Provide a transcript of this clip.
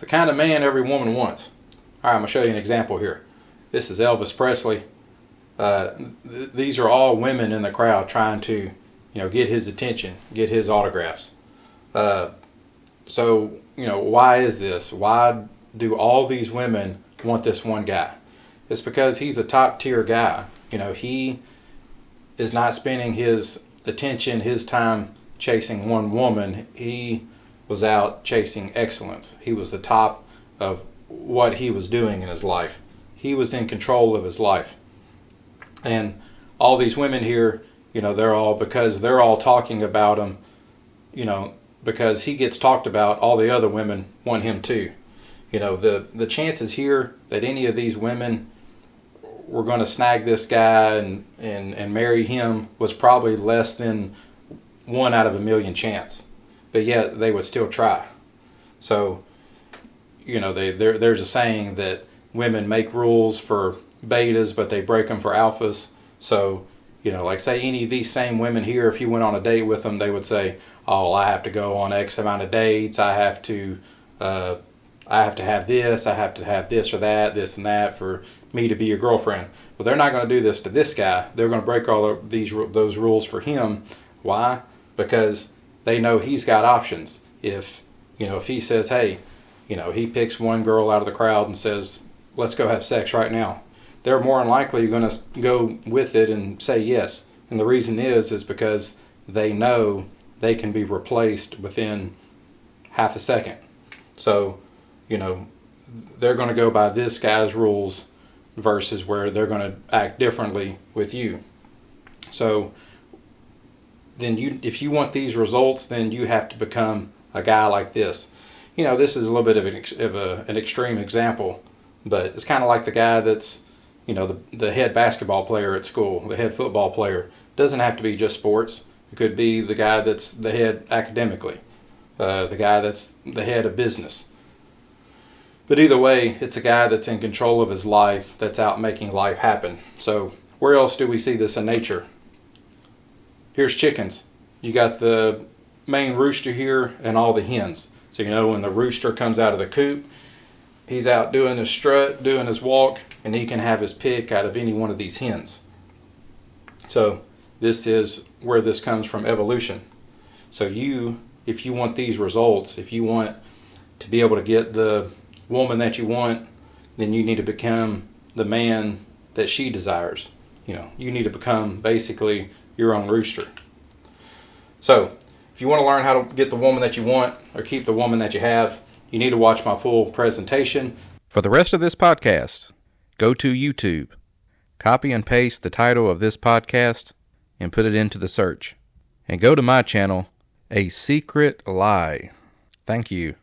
the kind of man every woman wants. All right, I'm going to show you an example here. This is Elvis Presley. These are all women in the crowd trying to, get his attention, get his autographs. So, why is this? Why do all these women want this one guy? It's because he's a top tier guy. He is not spending his attention, his time chasing one woman. He was out chasing excellence. He was the top of what he was doing in his life. He was in control of his life. And all these women here, they're all talking about him, because he gets talked about, all the other women want him too. The chances here that any of these women were going to snag this guy and marry him was probably less than 1 out of 1,000,000 chance. But yet they would still try. So, there's a saying that women make rules for betas, but they break them for alphas. So, like say any of these same women here, if you went on a date with them, they would say, oh, I have to go on X amount of dates. I have to have this. I have to have this or that, this and that for me to be your girlfriend. Well, they're not going to do this to this guy. They're going to break all of those rules for him. Why? Because they know he's got options. If he says, hey, he picks one girl out of the crowd and says, let's go have sex right now, they're more than likely going to go with it and say yes. And the reason is because they know they can be replaced within half a second. So, they're going to go by this guy's rules versus where they're going to act differently with you. So then if you want these results, then you have to become a guy like this. This is a little bit of an extreme example, but it's kind of like the guy that's, the head basketball player at school, the head football player. Doesn't have to be just sports. It could be the guy that's the head academically, the guy that's the head of business. But either way, it's a guy that's in control of his life, that's out making life happen. So where else do we see this in nature? Here's chickens. You got the main rooster here and all the hens. So when the rooster comes out of the coop, he's out doing his strut, doing his walk, and he can have his pick out of any one of these hens. So this is where this comes from, evolution. So if you want these results, if you want to be able to get the woman that you want, then you need to become the man that she desires. You need to become basically your own rooster. So if you want to learn how to get the woman that you want or keep the woman that you have, you need to watch my full presentation. For the rest of this podcast, go to YouTube, copy and paste the title of this podcast, and put it into the search. And go to my channel, A Secret Lie. Thank you.